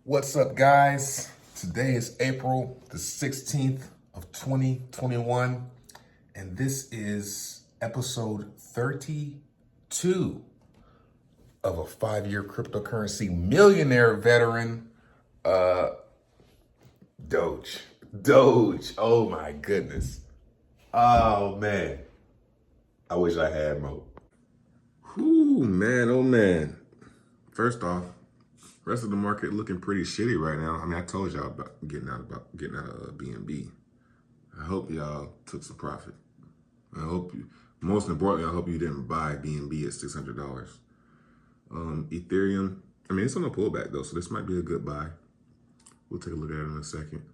What's up, guys? Today is April the 16th of 2021, and this is episode 32 of a 5-year cryptocurrency millionaire veteran, Doge. Doge, oh my goodness. Oh man, I wish I had more. Whew, man, oh man. First off, rest of the market looking pretty shitty right now. I mean, I told y'all about getting out of BNB. I hope y'all took some profit. I hope you, most importantly, I hope you didn't buy BNB at $600. Ethereum, I mean, it's on a pullback though, so this might be a good buy. We'll take a look at it in a second.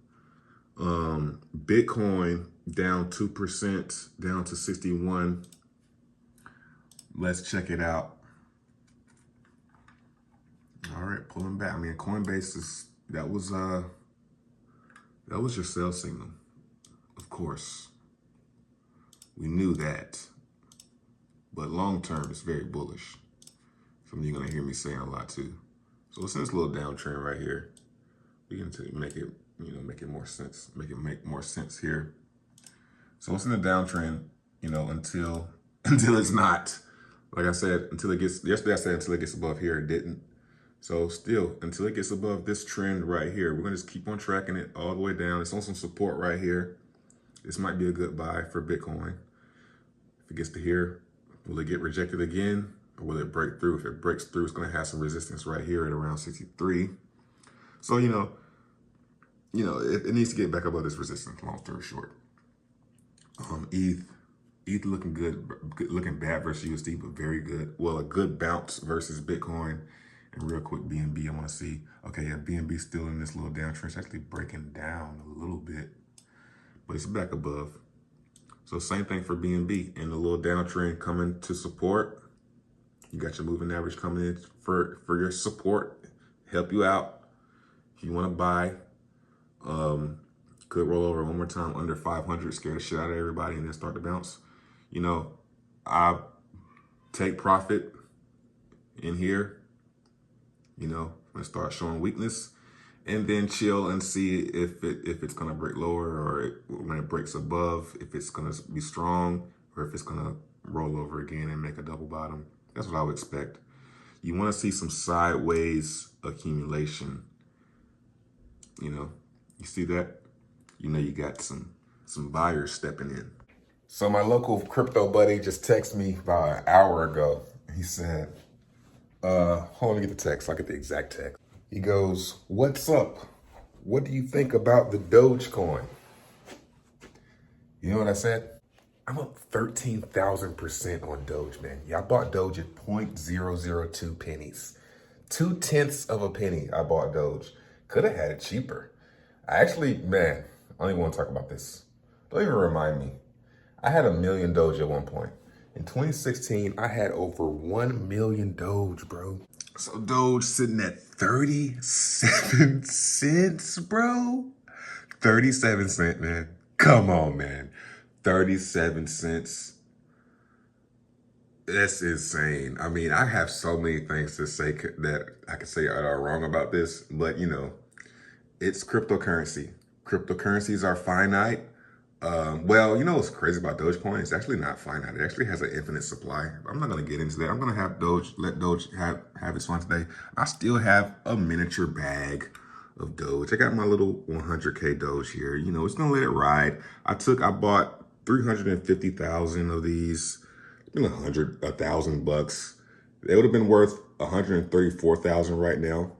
Bitcoin down 2%, down to 61. Let's check it out. All right, pulling back. I mean, Coinbase that was your sell signal, of course. We knew that, but long term, it's very bullish. Some of you are gonna hear me saying a lot too. So it's in this little downtrend right here. We can make it, make it more sense. Make more sense here. So it's in the downtrend, until it's not. Like I said, yesterday I said until it gets above here, it didn't. So still, until it gets above this trend right here, we're gonna just keep on tracking it all the way down. It's on some support right here. This might be a good buy for Bitcoin. If it gets to here, will it get rejected again? Or will it break through? If it breaks through, it's gonna have some resistance right here at around 63. So, it needs to get back above this resistance, long story short. ETH looking good, looking bad versus USD, but very good. Well, a good bounce versus Bitcoin. And real quick, BNB, I want to see. Okay, yeah, BNB still in this little downtrend. It's actually breaking down a little bit, but it's back above. So same thing for BNB. And the little downtrend coming to support. You got your moving average coming in for your support, help you out. If you want to buy, could roll over one more time under 500, scare the shit out of everybody, and then start to bounce. I take profit in here. Gonna start showing weakness, and then chill and see if it's gonna break lower, or when it breaks above, if it's gonna be strong, or if it's gonna roll over again and make a double bottom. That's what I would expect. You want to see some sideways accumulation. You see that? You got some buyers stepping in. So my local crypto buddy just texted me about an hour ago. He said, hold on, get the text. I'll get the exact text. He goes, "What's up? What do you think about the Dogecoin?" You know what I said? I'm up 13,000% on Doge, man. Yeah, I bought Doge at 0.002 pennies. 0.2 of a penny I bought Doge. Could have had it cheaper. I don't even want to talk about this. Don't even remind me. I had 1 million Doge at one point. In 2016, I had over 1 million Doge, bro. So Doge sitting at 37 cents, bro. 37 cents, man. Come on, man. 37 cents. That's insane. I mean, I have so many things to say that I could say are wrong about this, but it's cryptocurrency. Cryptocurrencies are finite. What's crazy about Dogecoin? It's actually not finite. It actually has an infinite supply. I'm not going to get into that. I'm going to let Doge have its fun today. I still have a miniature bag of Doge. I got my little 100K Doge here. It's going to let it ride. I bought 350,000 of these. It's been $1,000. They would have been worth 134,000 right now.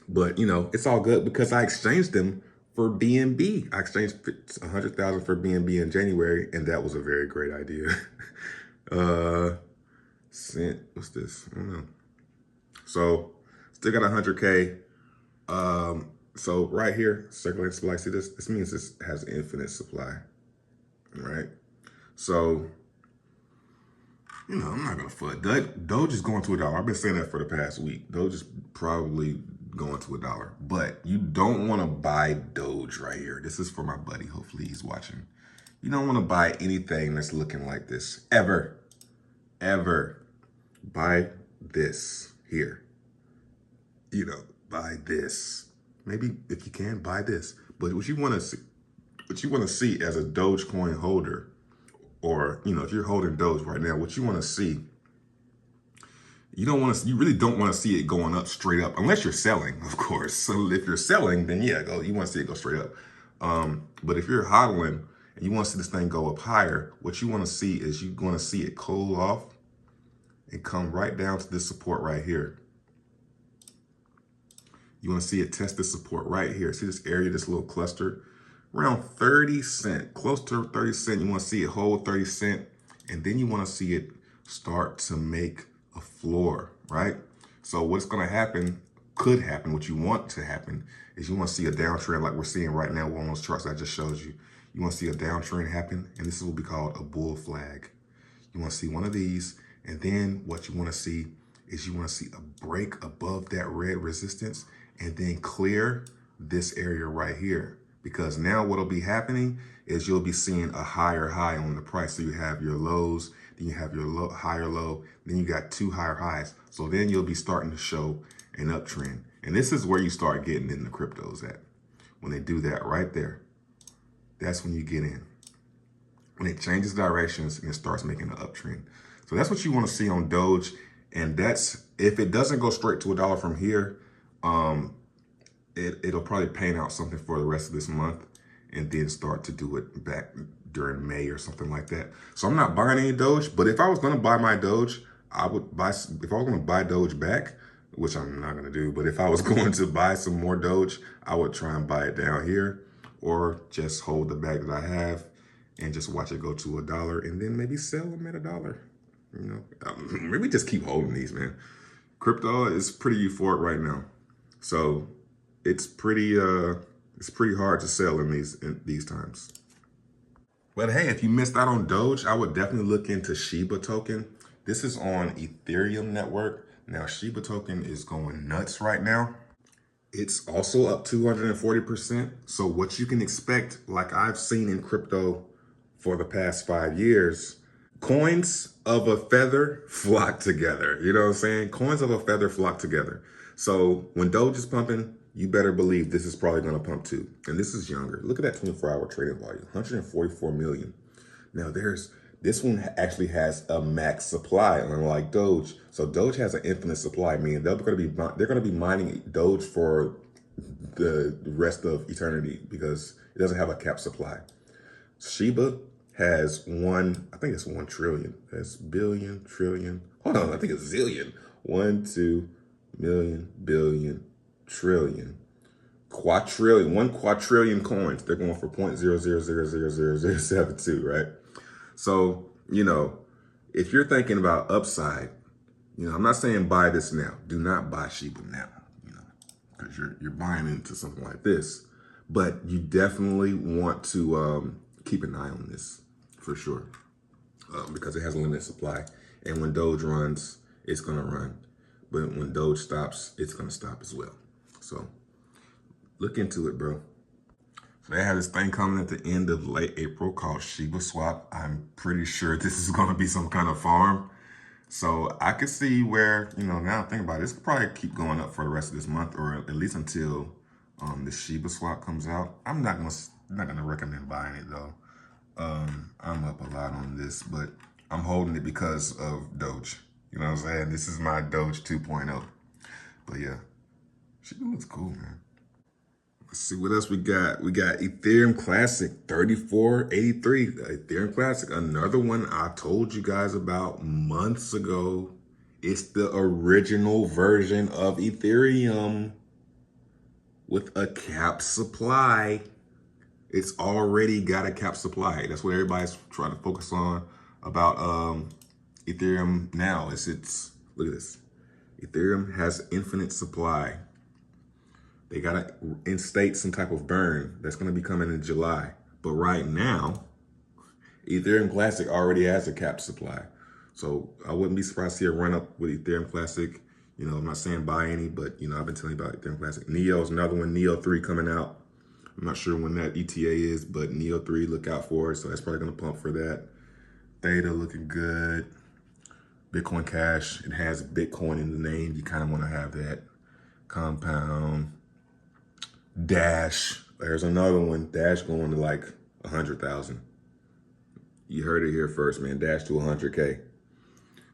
But, it's all good because I exchanged them for BNB. I exchanged 100,000 for BNB in January, and that was a very great idea. What's this? I don't know. So still got 100K. So right here, circulating supply. See this? This means this has infinite supply, right? So, I'm not gonna foot. Doge is going to $1. I've been saying that for the past week. Doge is probably going to $1, but you don't want to buy Doge right here. This is for my buddy. Hopefully he's watching. You don't want to buy anything that's looking like this ever. Buy this here. buy this. Maybe if you can, buy this. But what you want to see as a Dogecoin holder, or if you're holding Doge right now, what you want to see, you really don't want to see it going up straight up, unless you're selling, of course. So if you're selling, then yeah, you want to see it go straight up. But if you're hodling and you want to see this thing go up higher, what you want to see is you want to see it cool off and come right down to this support right here. You want to see it test this support right here. See this area, this little cluster? Around 30 cents, close to 30 cents. You want to see it hold 30 cents, and then you want to see it start to make a floor, right? So what's going to happen, could happen, what you want to happen is you want to see a downtrend like we're seeing right now on those charts I just showed you. You want to see a downtrend happen, and this is what we call a bull flag. You want to see one of these, and then what you want to see is you want to see a break above that red resistance and then clear this area right here. Because now what'll be happening is you'll be seeing a higher high on the price. So you have your lows, then you have your higher low, then you got two higher highs. So then you'll be starting to show an uptrend. And this is where you start getting in the cryptos at. When they do that right there, that's when you get in. When it changes directions and it starts making an uptrend. So that's what you want to see on Doge. And that's, if it doesn't go straight to $1 from here, it'll probably paint out something for the rest of this month and then start to do it back during May or something like that. So I'm not buying any Doge, but if I was going to buy my Doge, I would buy, if I was going to buy Doge back, which I'm not going to do, but if I was going to buy some more Doge, I would try and buy it down here or just hold the bag that I have and just watch it go to $1 and then maybe sell them at $1. Maybe just keep holding these, man. Crypto is pretty euphoric right now. So it's pretty hard to sell in these times. But hey, if you missed out on Doge, I would definitely look into Shiba token. This is on Ethereum network. Now Shiba token is going nuts right now. It's also up 240%. So what you can expect, like I've seen in crypto for the past 5 years, coins of a feather flock together. You know what I'm saying? Coins of a feather flock together. So when Doge is pumping, you better believe this is probably going to pump too. And this is younger. Look at that 24-hour trading volume, 144 million. Now this one actually has a max supply, unlike Doge. So Doge has an infinite supply, meaning they're going to be mining Doge for the rest of eternity because it doesn't have a cap supply. Shiba has I think it's 1 trillion. That's billion, trillion. Hold on, I think it's zillion. 1, 2 million, billion, trillion, quadrillion, 1 quadrillion coins. They're going for 0.00000072, right? So, if you're thinking about upside, I'm not saying buy this now. Do not buy Shiba now, because you're buying into something like this. But you definitely want to keep an eye on this for sure, because it has a limited supply. And when Doge runs, it's going to run. But when Doge stops, it's going to stop as well. So look into it, bro. So they have this thing coming at the end of late April called Shiba Swap. I'm pretty sure this is going to be some kind of farm. So I could see where, now think about it, this could probably keep going up for the rest of this month, or at least until the Shiba Swap comes out. I'm not gonna recommend buying it though. I'm up a lot on this, but I'm holding it because of Doge. You know what I'm saying? This is my Doge 2.0. But yeah, Shiba looks cool, man. Let's see what else we got. We got Ethereum Classic 3483. Ethereum Classic, another one I told you guys about months ago. It's the original version of Ethereum with a cap supply. It's already got a cap supply. That's what everybody's trying to focus on about Ethereum now. Look at this. Ethereum has infinite supply. They got to instate some type of burn that's going to be coming in July. But right now, Ethereum Classic already has a cap supply. So I wouldn't be surprised to see a run up with Ethereum Classic. I'm not saying buy any, but I've been telling you about Ethereum Classic. Neo's another one, Neo 3 coming out. I'm not sure when that ETA is, but Neo 3, look out for it. So that's probably going to pump for that. Theta looking good. Bitcoin Cash, it has Bitcoin in the name. You kind of want to have that. Compound, Dash. There's another one. Dash going to like 100,000. You heard it here first, man. Dash to 100K.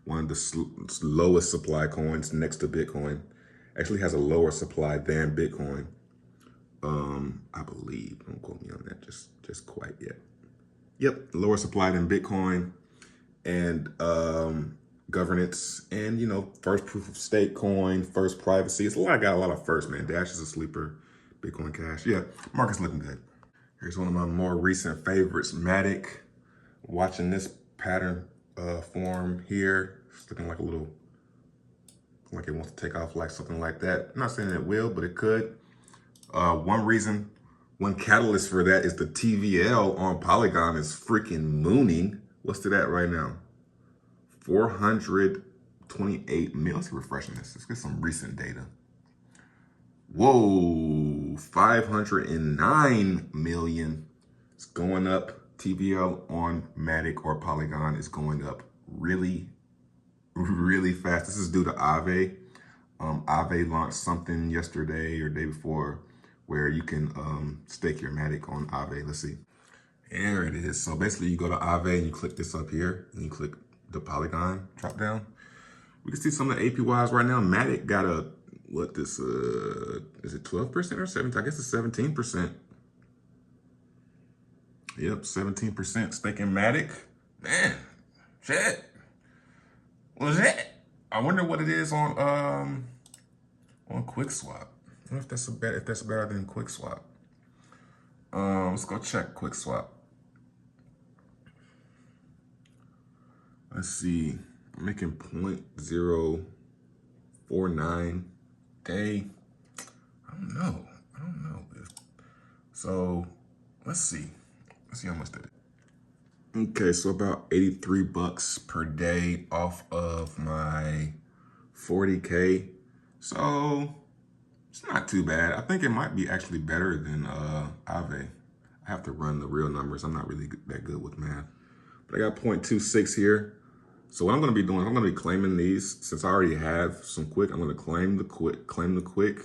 One of the lowest supply coins next to Bitcoin. Actually has a lower supply than Bitcoin. I believe. Don't quote me on that just quite yet. Yep, lower supply than Bitcoin, and governance, and you know, first proof of stake coin, first privacy. It's got a lot of first, man. Dash is a sleeper. Bitcoin Cash. Yeah, market's looking good. Here's one of my more recent favorites, Matic. Watching this pattern form here. It's looking like a little, like it wants to take off like something like that. I'm not saying it will, but it could. One catalyst for that is the TVL on Polygon is freaking mooning. What's it at right now? 428 mil. Let's refreshing this. Let's get some recent data. Whoa, 509 million. It's going up. TVL on Matic or Polygon is going up really, really fast. This is due to Aave. Aave launched something yesterday or day before where you can stake your Matic on Aave. Let's see. There it is. So basically you go to Aave and you click this up here and you click the Polygon drop down. We can see some of the APYs right now. Matic got a, what this, is it 12% or 17%? I guess it's 17%. Yep, 17% staking Matic. Man, shit. What was that? I wonder what it is on QuickSwap. I wonder if that's better than QuickSwap. Let's go check QuickSwap. Let's see. I'm making 0.049 day. I don't know. So let's see. Let's see how much that is. Okay, so about 83 bucks per day off of my 40K. So it's not too bad. I think it might be actually better than Aave. I have to run the real numbers. I'm not really that good with math. But I got 0.26 here. So what I'm gonna be doing, I'm gonna be claiming these. Since I already have some Quick, I'm gonna claim the Quick,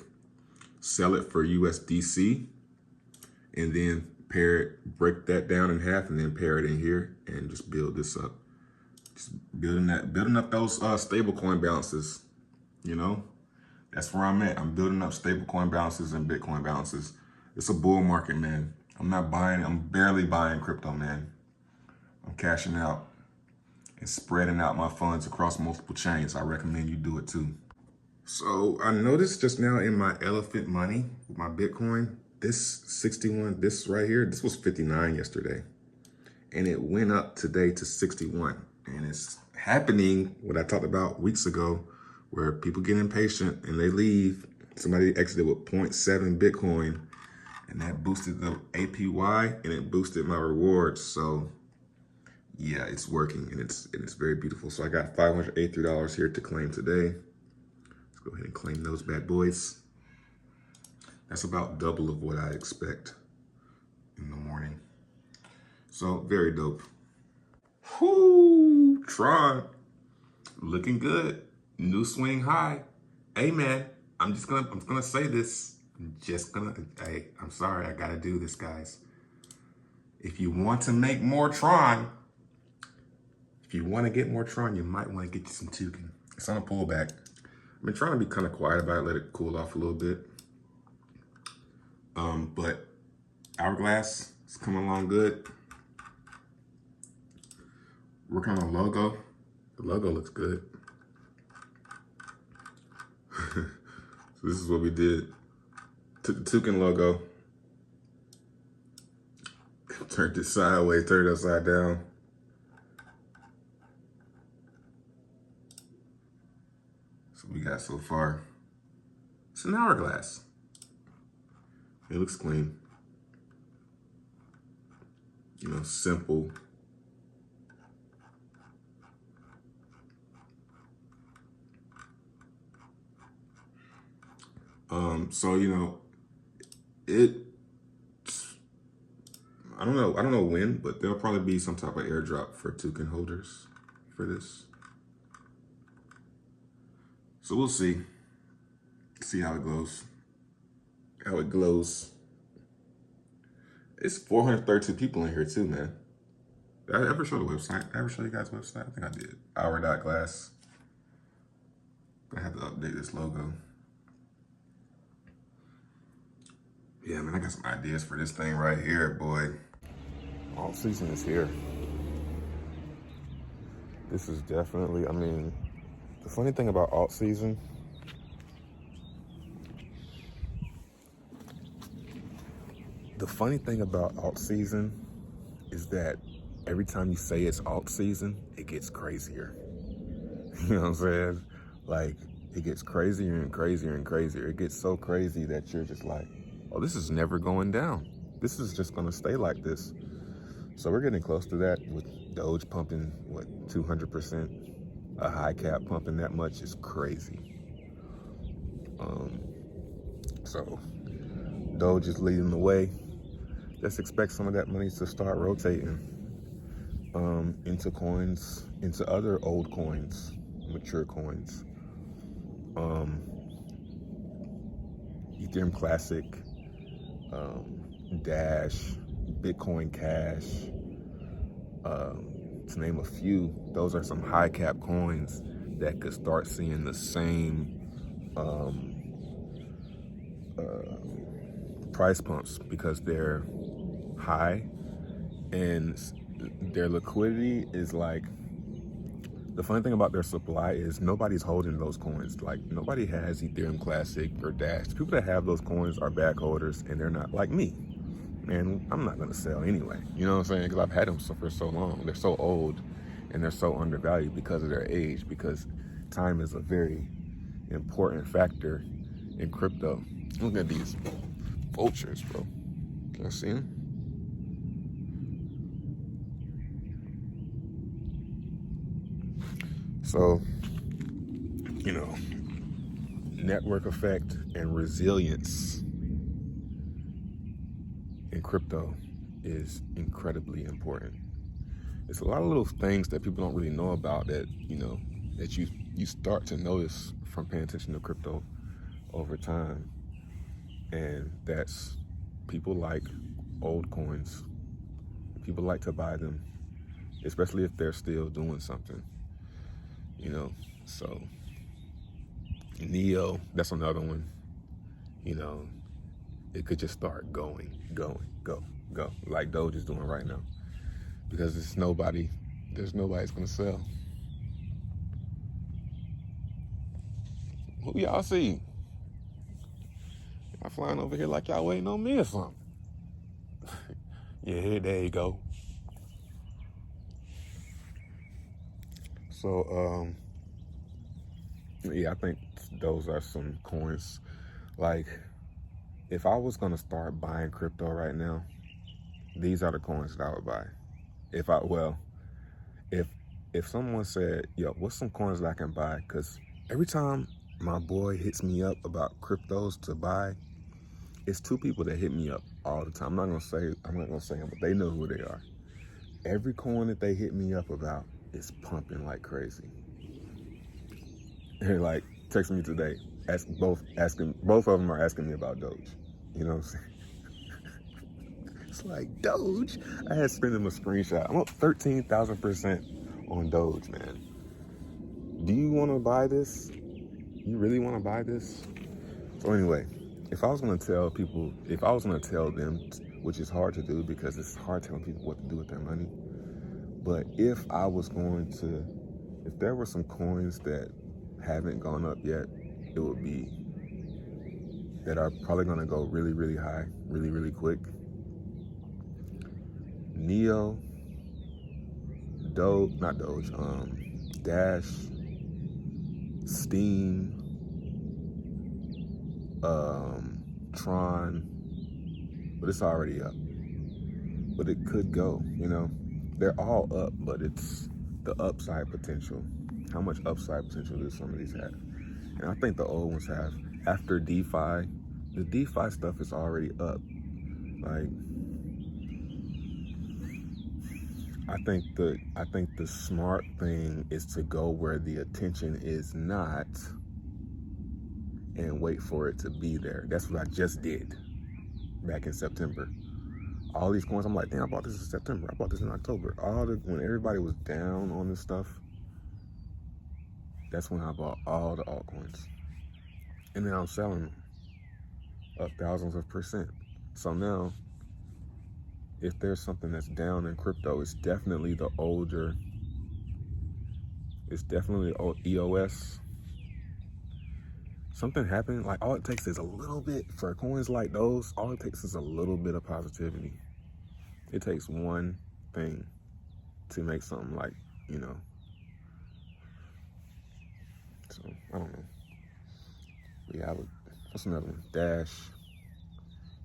sell it for USDC, and then pair it, break that down in half, and then pair it in here and just build this up. Just building up those stablecoin balances. You know, that's where I'm at. I'm building up stablecoin balances and Bitcoin balances. It's a bull market, man. I'm barely buying crypto, man. I'm cashing out and spreading out my funds across multiple chains. I recommend you do it too. So I noticed just now in my elephant money, with my Bitcoin, this 61, this right here, this was 59 yesterday. And it went up today to 61. And it's happening, what I talked about weeks ago, where people get impatient and they leave. Somebody exited with 0.7 Bitcoin, and that boosted the APY and it boosted my rewards. So yeah, it's working and it's very beautiful. So I got $583 here to claim today. Let's go ahead and claim those bad boys. That's about double of what I expect in the morning. So very dope. Whoo, Tron, looking good. New swing high. Hey man, I'm gonna say this. I'm sorry, I gotta do this, guys. If you want to make more Tron, if you want to get more Tron, you might want to get you some token. It's on a pullback. I've been trying to be kind of quiet about it, let it cool off a little bit. But Hourglass is coming along good. Working on a logo. The logo looks good. So this is what we did. Took the token logo, turned it sideways, turned it upside down. So we got so far. It's an hourglass. It looks clean. You know, simple. So, you know, I don't know when, but there'll probably be some type of airdrop for token holders for this. So we'll see. See how it glows. How it glows. It's 432 people in here too, man. Did I ever show the website? Did I ever show you guys the website? I think I did. Hour.glass. I have to update this logo. Yeah, man, I got some ideas for this thing right here, boy. Altseason is here. This is definitely, I mean, the funny thing about Altseason, is that every time you say it's Altseason, it gets crazier. You know what I'm saying? Like, it gets crazier and crazier and crazier. It gets so crazy that you're just like, oh, this is never going down. This is just gonna stay like this. So we're getting close to that with Doge pumping, what, 200%? A high cap pumping that much is crazy. So Doge is leading the way. Just expect some of that money to start rotating into coins, into other old coins, mature coins. Ethereum Classic, Dash, Bitcoin Cash, to name a few. Those are some high cap coins that could start seeing the same price pumps because they're high and their liquidity is like, the funny thing about their supply is nobody's holding those coins. Like, nobody has Ethereum Classic or Dash. The people that have those coins are back holders, and they're not like me. Man, I'm not gonna sell anyway. You know what I'm saying? Because I've had them for so long. They're so old, and they're so undervalued because of their age, because time is a very important factor in crypto. Look at these vultures, bro. Can I see them? So, you know, network effect and resilience in crypto is incredibly important. It's a lot of little things that people don't really know about that, you know, that you start to notice from paying attention to crypto over time. And that's, people like old coins. People like to buy them, especially if they're still doing something. You know, so Neo, that's another one. You know, it could just start going, like Doge is doing right now, because there's nobody's gonna sell. Who y'all see? Y'all flying over here like y'all waiting on me or something. Yeah, there you go. So, yeah, I think those are some coins. Like, if I was gonna start buying crypto right now, these are the coins that I would buy. If someone said, yo, what's some coins that I can buy? Because every time my boy hits me up about cryptos to buy, it's two people that hit me up all the time. I'm not gonna say them, but they know who they are. Every coin that they hit me up about is pumping like crazy. They're like texting me today, both of them are asking me about Doge. You know what I'm saying? It's like, Doge. I had sent them a screenshot. I'm up 13,000% on Doge, man. Do you want to buy this? You really want to buy this? So anyway, if I was going to tell them, which is hard to do because it's hard telling people what to do with their money, but if there were some coins that haven't gone up yet, it would be, that are probably going to go really, really high, really, really quick. Neo, Dash, Steam, Tron, but it's already up. But it could go, you know. They're all up, but it's the upside potential. How much upside potential do some of these have? And I think the old ones have. After DeFi, the DeFi stuff is already up. Like, I think the smart thing is to go where the attention is not and wait for it to be there. That's what I just did back in September. All these coins, I'm like, damn, I bought this in September. I bought this in October. When everybody was down on this stuff, that's when I bought all the altcoins. And then I'm selling them up thousands of %. So now, if there's something that's down in crypto, it's definitely the older, it's definitely the old EOS. Something happened, like all it takes is a little bit, for coins like those, all it takes is a little bit of positivity. It takes one thing to make something like, you know. So, I don't know. We have what's another one? Dash,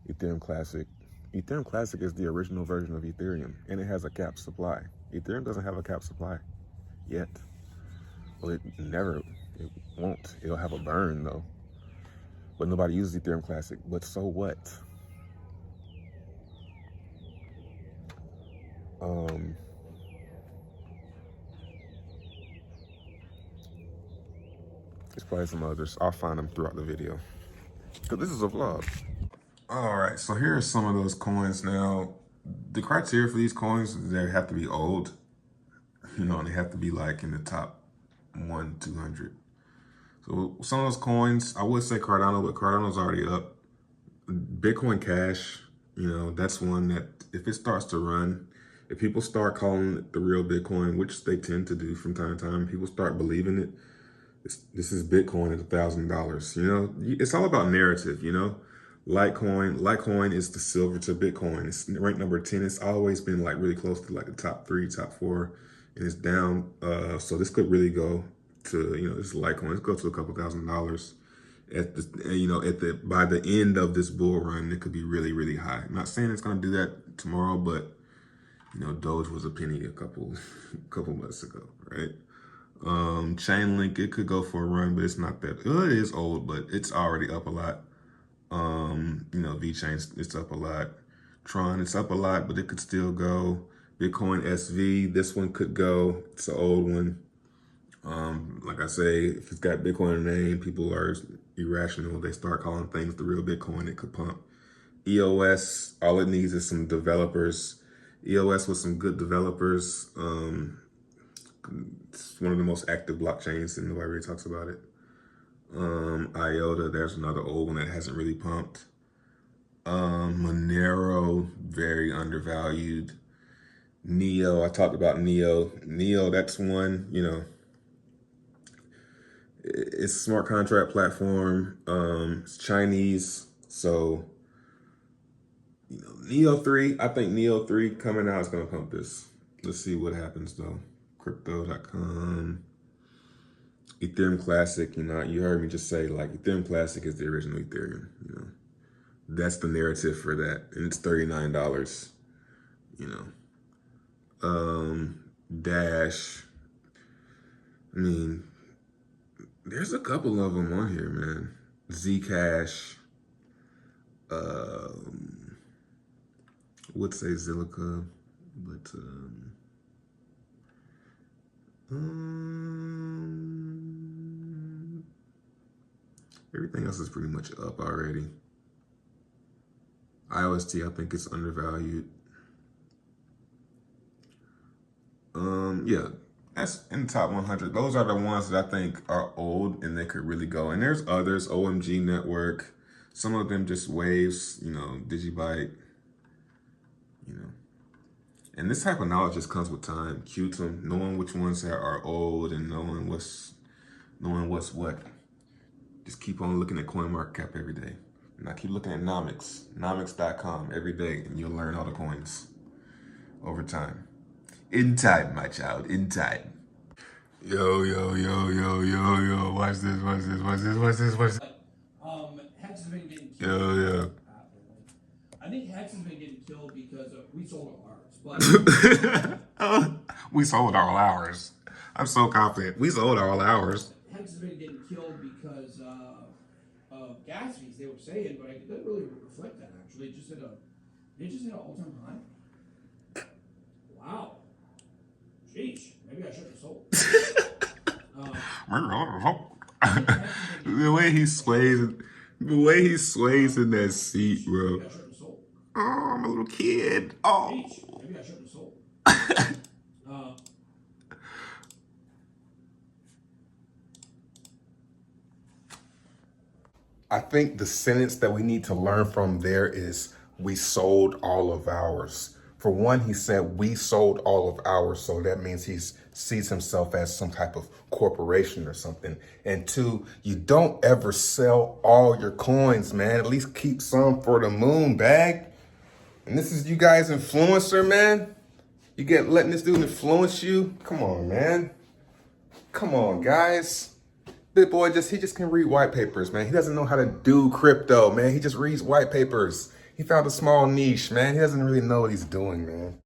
Ethereum Classic. Ethereum Classic is the original version of Ethereum, and it has a capped supply. Ethereum doesn't have a capped supply yet. Well, it won't. It'll have a burn though. But nobody uses Ethereum Classic. But so what? There's probably some others. I'll find them throughout the video, because this is a vlog. All right, so here are some of those coins. Now, the criteria for these coins, they have to be old. You know, and they have to be like in the top 200. So some of those coins, I would say Cardano, but Cardano's already up. Bitcoin Cash, you know, that's one that if it starts to run, if people start calling it the real Bitcoin, which they tend to do from time to time, people start believing it. This is Bitcoin at $1,000. You know, it's all about narrative. You know, Litecoin is the silver to Bitcoin. It's ranked number 10. It's always been like really close to like the top 3, top 4, and it's down. So this could really go to, you know, this Litecoin. Let's go to a couple $1,000s. At the, you know, by the end of this bull run, it could be really, really high. I'm not saying it's gonna do that tomorrow, but you know, Doge was a penny a couple months ago, right? Chainlink, it could go for a run, but it's not that. Well, it is old, but it's already up a lot. You know, VeChain, it's up a lot. Tron, it's up a lot, but it could still go. Bitcoin SV, this one could go. It's an old one. Like I say, if it's got Bitcoin in the name, people are irrational. They start calling things the real Bitcoin. It could pump. EOS, all it needs is some developers. EOS with some good developers. It's one of the most active blockchains, and nobody really talks about it. IOTA, there's another old one that hasn't really pumped. Monero, very undervalued. Neo, I talked about Neo. Neo, that's one, you know, it's a smart contract platform. It's Chinese, so you know, Neo 3, I think Neo 3 coming out is gonna pump this. Let's see what happens though. Crypto.com. Ethereum Classic, you know, you heard me just say like Ethereum Classic is the original Ethereum, you know. That's the narrative for that. And it's $39, you know. Dash. I mean, there's a couple of them on here, man. Zcash. Would say Zilliqa, but everything else is pretty much up already. IOST, I think it's undervalued. Yeah, that's in the top 100. Those are the ones that I think are old and they could really go. And there's others, OMG Network, some of them just waves, you know, Digibyte, you know. And this type of knowledge just comes with time. Qtum, knowing which ones are old and knowing what's what. Just keep on looking at CoinMarketCap every day. And I keep looking at nomics.com every day, and you'll learn all the coins over time. In time, my child, in time. Yo, watch this. Hex has been getting killed. Yeah. I think Hex has been getting killed because we sold ours. But we sold all ours. I'm so confident. We sold all ours. Hex has been getting killed because of gas fees, they were saying, but it doesn't really reflect that actually. It just hit an all-time high. Wow. Sheesh. Maybe I should have sold. Hex has been The way he sways, in that seat, bro. Maybe I shouldn't have sold. Oh, I'm a little kid. Oh. Maybe I shouldn't have sold. I think the sentence that we need to learn from there is we sold all of ours. For one, he said we sold all of ours, so that means he sees himself as some type of corporation or something. And two, you don't ever sell all your coins, man. At least keep some for the moon bag. And this is you guys influencer, man. You get letting this dude influence you? Come on, man. Come on, guys. Big boy he just can read white papers, man. He doesn't know how to do crypto, man. He just reads white papers. He found a small niche, man. He doesn't really know what he's doing, man.